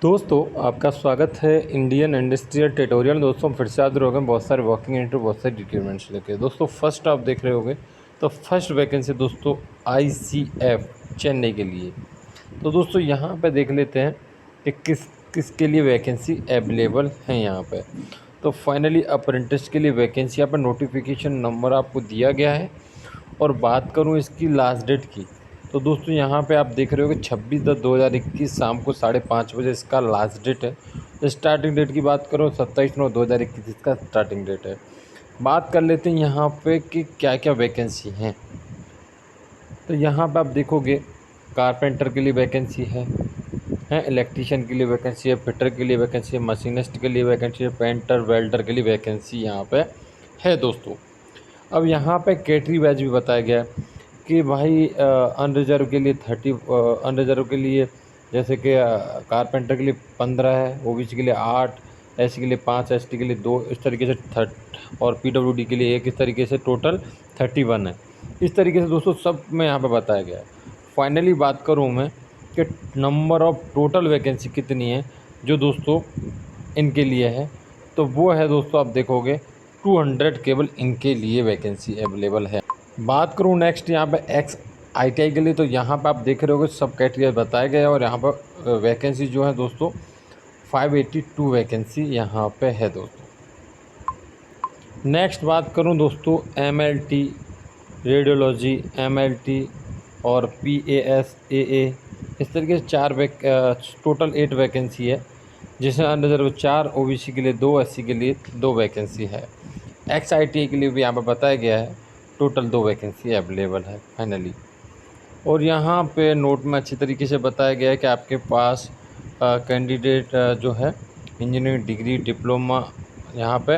दोस्तों आपका स्वागत है इंडियन इंडस्ट्रियल ट्यूटोरियल। दोस्तों फिर से हाजिर हो गए बहुत सारे वर्किंग इंटरव्यू बहुत सारे रिक्रूटमेंट्स लेके। दोस्तों फर्स्ट आप देख रहे होंगे तो फर्स्ट वैकेंसी दोस्तों ICF चेन्नई के लिए। तो दोस्तों यहाँ पे देख लेते हैं कि किसके लिए वैकेंसी अवेलेबल है यहाँ पे। तो फाइनली अप्रेंटिस के लिए वैकेंसी यहाँ पर नोटिफिकेशन नंबर आपको दिया गया है। और बात करूँ इसकी लास्ट डेट की तो दोस्तों यहाँ पे आप देख रहे हो कि 26/10/2021 शाम को 5:30 बजे इसका लास्ट डेट है। स्टार्टिंग डेट की बात करो 27/9/2021 इसका स्टार्टिंग डेट है। बात कर लेते हैं यहाँ पे कि क्या क्या वैकेंसी हैं। तो यहाँ पे आप देखोगे कारपेंटर के लिए वैकेंसी है, इलेक्ट्रीशियन के लिए वैकेंसी है, फिटर के लिए वैकेंसी है, मशीनिस्ट के लिए वैकेंसी है, पेंटर वेल्डर के लिए वैकेंसी यहाँ पे है दोस्तों। अब यहाँ पे कैटेगरी वाइज भी बताया गया है कि भाई अनरिजर्व के लिए 30, अनरिजर्व के लिए जैसे कि कारपेंटर के लिए 15 है, OBC के लिए 8, SC के लिए 5, ST के लिए 2, इस तरीके से 30 और PWD के लिए 1, इस तरीके से टोटल 31 है। इस तरीके से दोस्तों सब में यहाँ पे बताया गया है। फाइनली बात करूँ मैं कि नंबर ऑफ टोटल वैकेंसी कितनी है जो दोस्तों इनके लिए है, तो वो है दोस्तों आप देखोगे 200 केवल इनके लिए वैकेंसी अवेलेबल है। बात करूँ नेक्स्ट यहाँ पे ITI के लिए, तो यहाँ पे आप देख रहे होगे सब कैटेगरी बताए गए हैं और यहाँ पर वैकेंसी जो है दोस्तों 582 वैकेंसी यहाँ पे है दोस्तों। नेक्स्ट बात करूँ दोस्तों MLT रेडियोलॉजी, MLT और PAS AA, इस तरीके से टोटल 8 वैकेंसी है, जिसमें अनरिजर्व 4, OBC के लिए 2, SC के लिए 2 वैकेंसी है। ITI के लिए भी यहाँ पर बताया गया है टोटल 2 वैकेंसी अवेलेबल है फाइनली। और यहाँ पे नोट में अच्छी तरीके से बताया गया है कि आपके पास कैंडिडेट जो है इंजीनियरिंग डिग्री डिप्लोमा यहाँ पे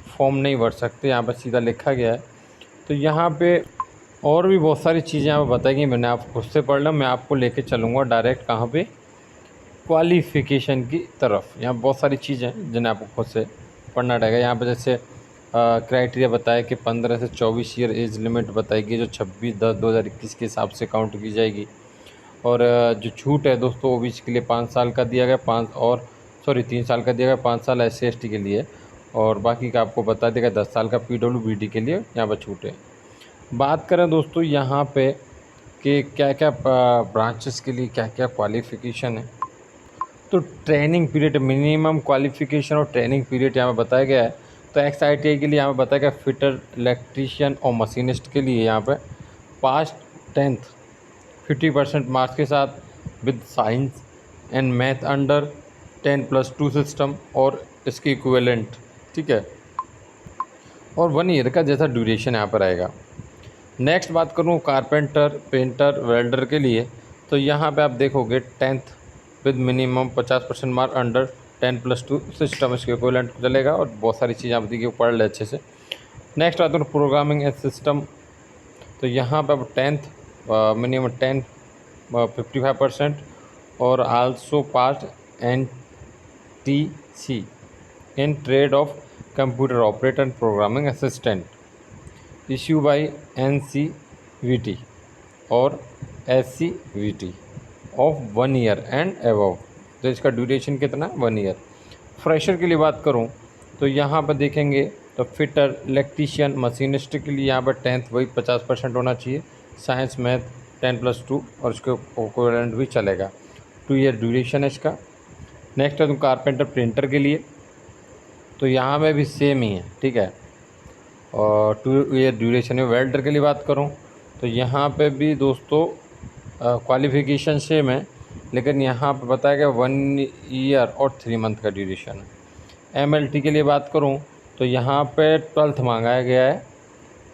फॉर्म नहीं भर सकते, यहाँ पर सीधा लिखा गया है। तो यहाँ पे और भी बहुत सारी चीज़ें यहाँ पर बताई गई, मैंने आप खुद से पढ़ ला, मैं आपको लेके चलूँगा डायरेक्ट कहाँ पे क्वालिफ़िकेशन की तरफ। यहाँ बहुत सारी चीज़ें हैं जिन्हें आपको खुद से पढ़ना रहेगा। यहाँ पर जैसे क्राइटेरिया बताया कि 15 से 24 ईयर एज लिमिट बताएगी जो 26/10/2021 के हिसाब से काउंट की जाएगी। और जो छूट है दोस्तों OBC के लिए 5 साल का दिया गया, 3 साल का दिया गया, 5 साल SC ST के लिए, और बाकी का आपको बता देगा 10 साल का PWBD के लिए यहाँ पर छूट है। बात करें दोस्तों यहाँ पे कि क्या क्या ब्रांचेस के लिए क्या क्या क्वालिफ़िकेशन है, तो ट्रेनिंग पीरियड मिनिमम क्वालिफ़िकेशन और ट्रेनिंग पीरियड यहाँ पे बताया गया है। तो ITI के लिए यहाँ पे बताया गया फिटर, इलेक्ट्रीशियन और मशीनिस्ट के लिए यहाँ पे पास 10th 50% मार्क्स के साथ with science and math under 10+2 system और इसके इक्विवेलेंट, ठीक है, और 1 ईयर का जैसा ड्यूरेशन यहाँ पर आएगा। नेक्स्ट बात करूँ कारपेंटर, पेंटर, वेल्डर के लिए, तो यहाँ पे आप देखोगे 10th with minimum 50% mark under 10+2 system इसके इक्विवेलेंट चलेगा, और बहुत सारी चीज़ें आप देखिए पढ़ ले अच्छे से। नेक्स्ट आता है प्रोग्रामिंग एंड सिस्टम, तो यहाँ पे अब 10th मिनिमम 10 55% और also pass NTC in trade off computer operator and programming assistant issue bye NCVT और SCVT of 1 year and above. तो इसका ड्यूरेशन कितना, 1 ईयर। फ्रेशर के लिए बात करूं तो यहाँ पर देखेंगे तो फिटर, इलेक्ट्रीशियन, मशीनिस्ट के लिए यहाँ पर 10th वही 50% होना चाहिए, साइंस मैथ 10+2 और इसके इक्विवेलेंट भी चलेगा। 2 ईयर ड्यूरेशन है इसका। नेक्स्ट है तो कारपेंटर प्रिंटर के लिए, तो यहाँ में भी सेम ही है, ठीक है, और 2 ईयर ड्यूरेशन है। वेल्डर के लिए बात करूँ तो यहाँ पे भी दोस्तों क्वालिफ़िकेशन सेम है, लेकिन यहाँ पे बताया गया 1 ईयर और 3 मंथ का ड्यूरेशन है। MLT के लिए बात करूँ तो यहाँ पे 12th मांगा गया है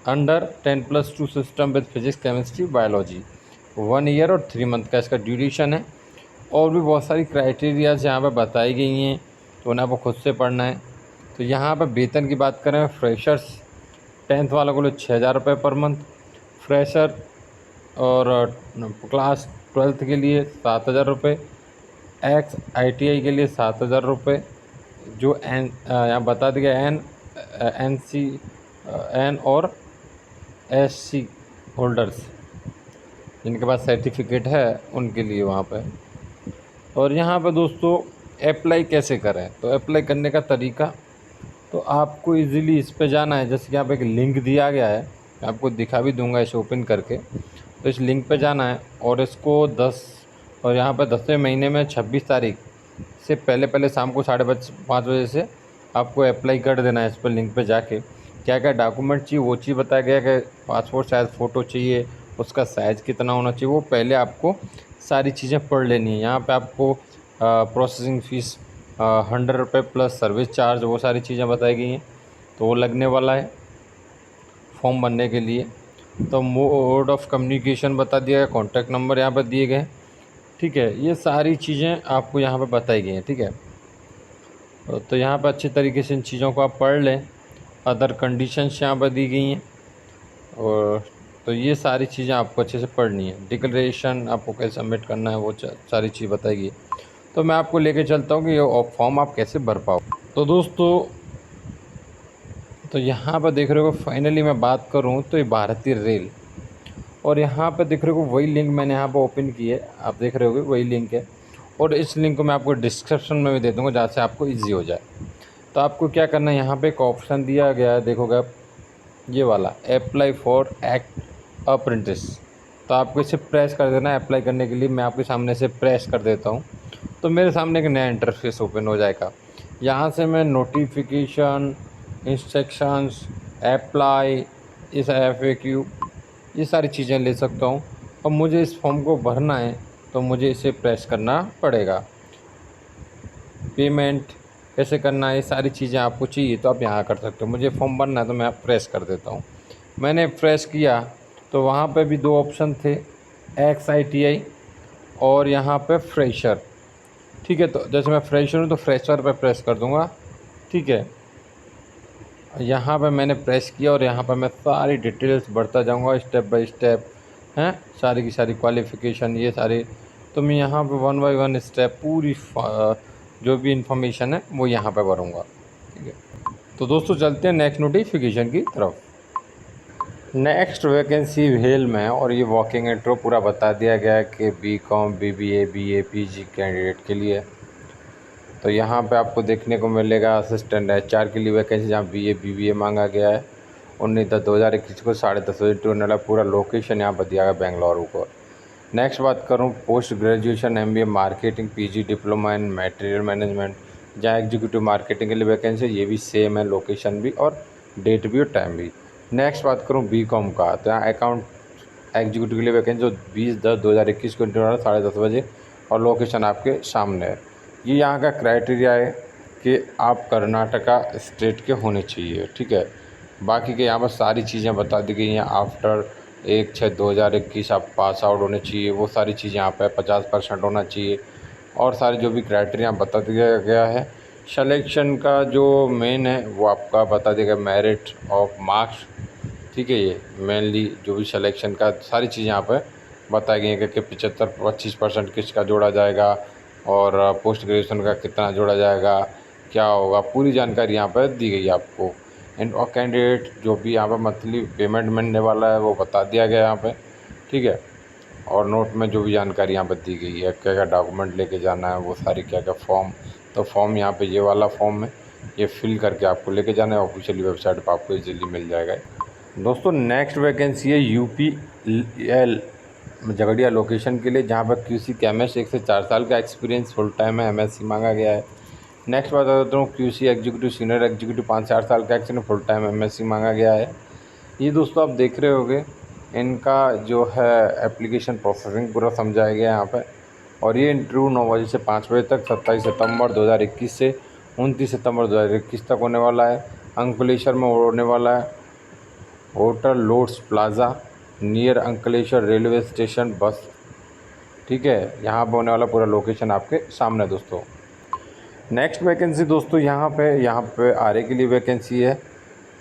under 10+2 system with physics, chemistry, biology, 1 year और 3 मंथ का इसका ड्यूरेशन है। और भी बहुत सारी क्राइटेरियाज यहाँ पर बताई गई हैं, तो उन्हें आपको खुद से पढ़ना है। तो यहाँ पर वेतन की बात करें, फ्रेशर्स 10th वालों को 6,000 रुपये पर मंथ, फ्रेशर और क्लास 12th के लिए 7,000 रुपये, ITI के लिए 7,000 रुपये, जो यहाँ बता दिया NC और SC होल्डर्स जिनके पास सर्टिफिकेट है उनके लिए वहाँ पे। और यहाँ पे दोस्तों अप्लाई कैसे करें। तो अप्लाई करने का तरीका, तो आपको इजीली इस पे जाना है। जैसे कि यहाँ पे एक लिंक दिया गया है, मैं आपको दिखा भी दूंगा इसे ओपन करके। तो इस लिंक पे जाना है और इसको 10 और यहाँ पर 10वें महीने में 26 तारीख से पहले पहले शाम को 5:30 बजे से आपको अप्लाई कर देना है। इस पर लिंक पे जाके क्या क्या डॉक्यूमेंट चाहिए वो चीज़ बताया गया कि पासपोर्ट साइज़ फ़ोटो चाहिए, उसका साइज़ कितना होना चाहिए, वो पहले आपको सारी चीज़ें पढ़ लेनी है। यहाँ पे आपको प्रोसेसिंग फ़ीस 100 रुपये प्लस सर्विस चार्ज, वो सारी चीज़ें बताई गई हैं। तो वो लगने वाला है फॉर्म भरने के लिए। तो मोड ऑफ़ कम्युनिकेशन बता दिया गया, कॉन्टैक्ट नंबर यहाँ पर दिए गए। ठीक है, ये सारी चीज़ें आपको यहाँ पर बताई गई हैं। ठीक है, तो यहाँ पर अच्छे तरीके से इन चीज़ों को आप पढ़ लें। अदर कंडीशंस यहाँ पर दी गई हैं, और तो ये सारी चीज़ें आपको अच्छे से पढ़नी है। डिक्लेरेशन आपको कैसे सबमिट करना है, वो सारी चीज़ बताएगी। तो मैं आपको लेके चलता हूँ कि ये फॉर्म आप कैसे भर पाओ। तो दोस्तों, तो यहाँ पर देख रहे हो फाइनली मैं बात करूँ तो ये भारतीय रेल, और यहाँ पर देख रहे हो वही लिंक मैंने यहाँ पर ओपन की है, आप देख रहे हो वही लिंक है। और इस लिंक को मैं आपको डिस्क्रिप्शन में भी दे दूँगा जहाँ से आपको ईजी हो जाए। तो आपको क्या करना है, यहाँ पे एक ऑप्शन दिया गया है, देखोगे आप ये वाला अप्लाई फॉर एक्ट अप्रेंटिस। तो आपको इसे प्रेस कर देना है अप्लाई करने के लिए। मैं आपके सामने से प्रेस कर देता हूँ, तो मेरे सामने एक नया इंटरफेस ओपन हो जाएगा। यहाँ से मैं नोटिफिकेशन, इंस्ट्रक्शंस, अप्लाई, इस FAQ, ये सारी चीज़ें ले सकता हूँ। और मुझे इस फॉर्म को भरना है तो मुझे इसे प्रेस करना पड़ेगा। पेमेंट कैसे करना है, ये सारी चीज़ें आपको चाहिए तो आप यहाँ कर सकते हो। मुझे फॉर्म भरना है तो मैं प्रेस कर देता हूँ। मैंने प्रेस किया तो वहाँ पे भी 2 ऑप्शन थे, XITI और यहाँ पे फ्रेशर। ठीक है, तो जैसे मैं फ्रेशर हूँ तो फ्रेशर पे प्रेस कर दूँगा। ठीक है, यहाँ पे मैंने प्रेस किया और यहाँ पर मैं सारी डिटेल्स बढ़ता जाऊँगा स्टेप बाय स्टेप, हैं सारी की सारी क्वालिफ़िकेशन ये सारी। तो मैं यहाँ पे 1 बाय 1 स्टेप पूरी जो भी इंफॉर्मेशन है वो यहाँ पे भरूँगा। ठीक है, तो दोस्तों चलते हैं नेक्स्ट नोटिफिकेशन की तरफ। नेक्स्ट वैकेंसी वेल में, और ये वॉकिंग इंट्रो पूरा बता दिया गया है कि BCom, BBA, BA, PG candidate के लिए। तो यहाँ पे आपको देखने को मिलेगा असिस्टेंट HR के लिए वैकेंसी, जहाँ BA, BBA मांगा गया है। 19/10/2021 को 10:30 बजे होने वाला। पूरा लोकेशन यहाँ पर दिया गया बेंगलुरु को। नेक्स्ट बात करूँ post graduation MBA marketing, PG diploma in material management, जहाँ एग्जीक्यूटिव मार्केटिंग के लिए वैकेंसी, ये भी सेम है, लोकेशन भी और डेट भी और टाइम भी। नेक्स्ट बात करूँ BCom का, तो यहाँ अकाउंट एग्जीक्यूटिव के लिए वैकेंसी जो 20/10/2021 को होने वाला 10:30 बजे, और लोकेशन आपके सामने है। ये यहाँ का क्राइटेरिया है कि आप कर्नाटका स्टेट के होने चाहिए। ठीक है, बाकी के यहाँ पर सारी चीज़ें बता दी गई हैं। आफ्टर 1/6/2021 आप पास आउट होने चाहिए, वो सारी चीज़ें यहाँ पे 50% होना चाहिए, और सारे जो भी क्राइटेरिया बता दिया गया है। सिलेक्शन का जो मेन है वो आपका बता दिया गया, मेरिट ऑफ मार्क्स। ठीक है, ये मेनली जो भी सिलेक्शन का सारी चीज़ें यहाँ पे बताई गई हैं कि 25% किसका जोड़ा जाएगा, और पोस्ट ग्रेजुएशन का कितना जोड़ा जाएगा, क्या होगा, पूरी जानकारी यहाँ पर दी गई है आपको। एंड और कैंडिडेट जो भी यहाँ पर मंथली पेमेंट मिलने वाला है वो बता दिया गया यहाँ पे। ठीक है, और नोट में जो भी जानकारी यहाँ पर दी गई है, क्या क्या डॉक्यूमेंट लेके जाना है, वो सारी क्या क्या फॉर्म। तो फॉर्म यहाँ पे ये वाला फॉर्म है, ये फिल करके आपको लेके जाना है। ऑफिशियली वेबसाइट पर आपको इजीली मिल जाएगा। दोस्तों नेक्स्ट वैकेंसी है UPL झगड़िया लोकेशन के लिए, जहाँ पर QC केमिस्ट 1 से 4 साल का एक्सपीरियंस, फुल टाइम है, MSc मांगा गया है। नेक्स्ट बात करता हूँ QC एग्जीक्यूटिव, सीनियर एग्जीक्यूटिव 5 से 8 साल का एक्सपीरियंस, फुल टाइम MSc मांगा गया है। ये दोस्तों आप देख रहे होंगे, इनका जो है एप्लीकेशन प्रोसेसिंग पूरा समझाया गया है यहाँ पर। और ये इंटरव्यू 9 बजे से 5 बजे तक 27 सितंबर 2021 से 29 सितंबर 2021 तक होने वाला है। अंकलेश्वर में होने वाला है, hotel loads plaza near Ankleshwar railway station bus. ठीक है, यहाँ पर होने वाला पूरा लोकेशन आपके सामने दोस्तों। नेक्स्ट वैकेंसी दोस्तों यहाँ पे RA के लिए वैकेंसी है।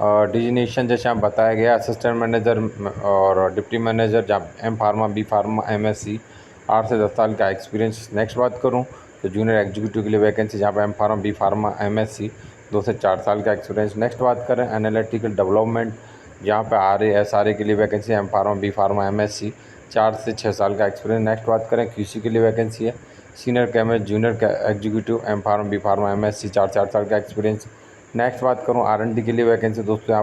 डिजिग्नेशन जैसे आप बताया गया, असिस्टेंट मैनेजर और डिप्टी मैनेजर, जहाँ M pharma, B pharma, MSc, 8 से 10 साल का एक्सपीरियंस। नेक्स्ट बात करूँ तो जूनियर एग्जीक्यूटिव के लिए वैकेंसी, जहाँ पे M pharma, B pharma, MSc, 2 से 4 साल का एक्सपीरियंस। नेक्स्ट बात करें एनालिटिकल डेवलपमेंट, जहाँ पे RA SRA के लिए vacancy, M pharma, B pharma, MSc, 4 से 6 साल का एक्सपीरियंस। नेक्स्ट बात करें QC के लिए वैकेंसी है, senior chemist, junior executive, M pharma, B pharma, MSc 4 साल का एक्सपीरियंस। नेक्स्ट बात करूँ R&D के लिए वैकेंसी दोस्तों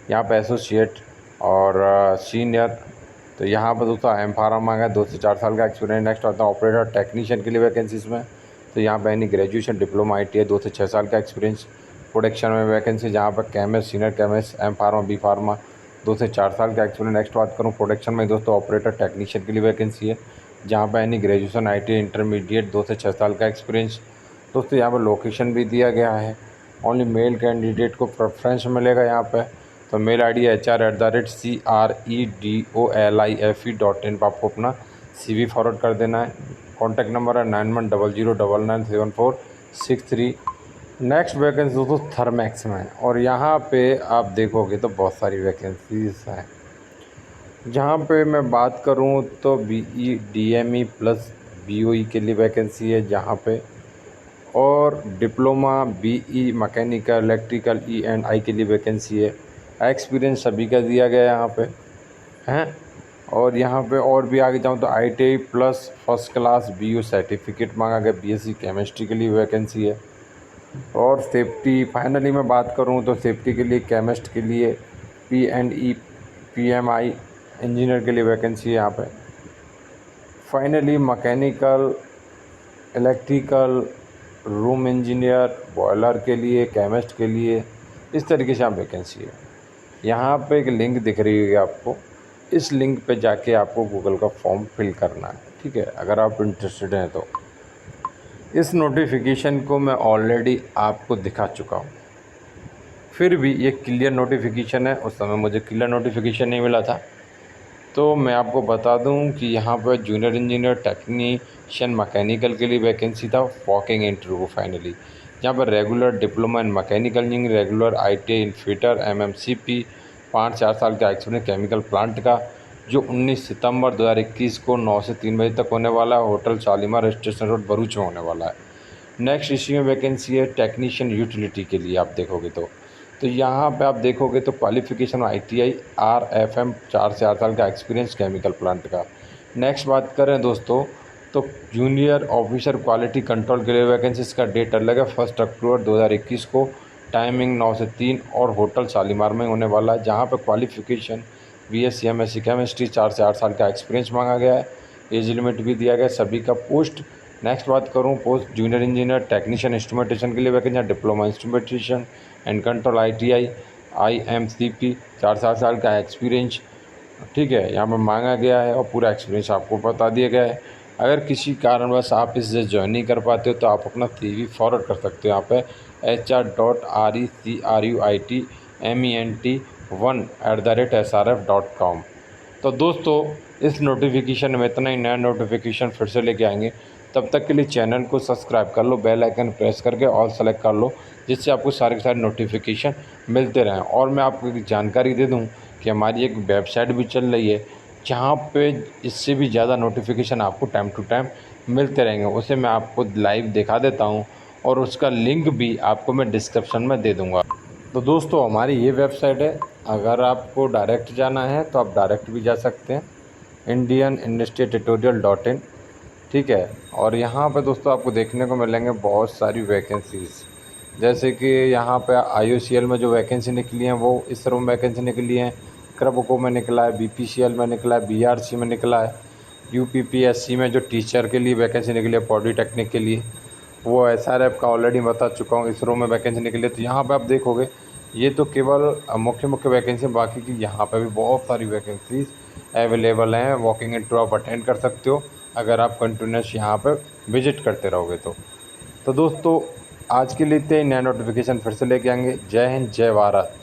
यहाँ पे एसोसिएट और सीनियर, तो यहाँ पर दोस्तों एम फार्मा मांगा है, 2 से 4 साल का एक्सपीरियंस। नेक्स्ट आता है ऑपरेटर टेक्नीशियन के लिए वैकेंसीज में, तो यहाँ पे एनी ग्रेजुएशन, डिप्लोमा, ITI, 2 से 6 साल का एक्सपीरियंस। प्रोडक्शन में वैकेंसी जहाँ पर chemist, senior chemist, M pharma, B pharma, 2 से 4 साल का एक्सपीरियंस। नेक्स्ट बात करूँ प्रोडक्शन में दोस्तों ऑपरेटर टेक्नीशियन के लिए वैकेंसी है, जहाँ पर एनी ग्रेजुएशन, ITI, इंटरमीडिएट, 2 से 6 साल का एक्सपीरियंस। दोस्तों यहाँ पर लोकेशन भी दिया गया है, ओनली मेल कैंडिडेट को प्रेफरेंस मिलेगा यहाँ पे। तो मेल ID HR@CREDOLIFE.in पर आपको अपना CV फॉरवर्ड कर देना है। कॉन्टैक्ट नंबर है 9100997463। नेक्स्ट वैकेंसी दोस्तों थर्मैक्स में है, और यहाँ पे आप देखोगे तो बहुत सारी वैकेंसीज हैं। जहाँ पे मैं बात करूँ तो BE DME प्लस BOE के लिए वैकेंसी है जहाँ पे, और diploma BE mechanical, electrical, E&I के लिए वैकेंसी है। एक्सपीरियंस सभी का दिया गया यहाँ पे हैं। और यहाँ पे और भी आगे जाऊँ तो ITI plus first class BU certificate मांगा गया, BSc केमिस्ट्री के लिए वैकेंसी है। और सेफ्टी फाइनली मैं बात करूँ तो सेफ्टी के लिए केमिस्ट के लिए P&E PMI इंजीनियर के लिए वैकेंसी है यहाँ पे। Finally mechanical, electrical, room engineer, boiler के लिए, केमिस्ट के लिए, इस तरीके से यहाँ वैकेंसी है। यहाँ पे एक लिंक दिख रही होगी आपको, इस लिंक पे जाके आपको गूगल का फॉर्म फिल करना है, ठीक है, अगर आप इंटरेस्टेड हैं तो। इस नोटिफिकेशन को मैं ऑलरेडी आपको दिखा चुका हूँ, फिर भी ये क्लियर नोटिफिकेशन है, उस समय मुझे क्लियर नोटिफिकेशन नहीं मिला था। तो मैं आपको बता दूं कि यहाँ पर जूनियर इंजीनियर, टेक्नीशियन, मैकेनिकल के लिए वैकेंसी था, वॉकिंग इंटरव्यू फाइनली। यहाँ पर regular diploma in mechanical engineering, regular ITI in fitter, MMCP, 5-4 साल का एक्सपीरियंस केमिकल प्लांट का, जो 19 सितंबर 2021 को 9 से 3 बजे तक होने वाला है। Hotel Shalimar station road Bharuch में होने वाला है। नेक्स्ट इसी में वैकेंसी है टेक्नीशियन यूटिलिटी के लिए। आप देखोगे तो यहाँ पे आप देखोगे तो क्वालिफ़िकेशन ITI RFM, 4 से 8 साल का एक्सपीरियंस केमिकल प्लांट का। नेक्स्ट बात करें दोस्तों तो जूनियर ऑफिसर क्वालिटी कंट्रोल के लिए वैकेंसी, इसका डेट अलग है, 1 अक्टूबर 2021 को, टाइमिंग 9 से 3, और होटल शालीमार में होने वाला है। जहाँ पर क्वालिफ़िकेशन BSc MSc केमिस्ट्री, 4 से 8 साल का एक्सपीरियंस मांगा गया है। एज लिमिट भी दिया गया है सभी का। पोस्ट नेक्स्ट बात करूँ post junior engineer, technician instrumentation के लिए vacancy, diploma instrumentation and control ITI IMCP, 4 साल का एक्सपीरियंस, ठीक है, यहाँ पर मांगा गया है, और पूरा एक्सपीरियंस आपको बता दिया गया है। अगर किसी कारणवश आप इससे ज्वाइन नहीं कर पाते हो तो आप अपना CV फॉरवर्ड कर सकते हो यहाँ पे HR.recruitment1@srf.com। तो दोस्तों इस नोटिफिकेशन में इतना ही, नया नोटिफिकेशन फिर से लेके आएंगे। तब तक के लिए चैनल को सब्सक्राइब कर लो, बेल आइकन प्रेस करके ऑल सेलेक्ट कर लो, जिससे आपको सारे के सारे नोटिफिकेशन मिलते रहें। और मैं आपको एक जानकारी दे दूं कि हमारी एक वेबसाइट भी चल रही है, जहां पे इससे भी ज़्यादा नोटिफिकेशन आपको टाइम टू टाइम मिलते रहेंगे। उसे मैं आपको लाइव दिखा देता हूं, और उसका लिंक भी आपको मैं डिस्क्रिप्शन में दे दूँगा। तो दोस्तों हमारी ये वेबसाइट है, अगर आपको डायरेक्ट जाना है तो आप डायरेक्ट भी जा सकते हैं, indianindustrialtutorial.in, ठीक है। और यहाँ पे दोस्तों आपको देखने को मिलेंगे बहुत सारी वैकेंसीज़, जैसे कि यहाँ पे IOCL में जो वैकेंसी निकली हैं वो इस तरह में वैकेंसी निकली हैं, क्रबको में निकला है, BPCL में निकला है, BRC में निकला है, UPPSC में जो टीचर के लिए वैकेंसी निकली है पॉलिटेक्निक के लिए, वो SRF का ऑलरेडी बता चुका हूँ, इसरो में वैकेंसी निकली है। तो यहाँ पे आप देखोगे ये तो केवल मुख्य वैकेंसी, बाकी की यहाँ पे भी बहुत सारी वैकेंसीज अवेलेबल हैं। वॉकिंग इंटरव्यू आप अटेंड कर सकते हो अगर आप कंटिन्यूस यहाँ पे विजिट करते रहोगे तो दोस्तों आज के लिए इतने नया नोटिफिकेशन फिर से लेके आएंगे। जय हिंद, जय भारत।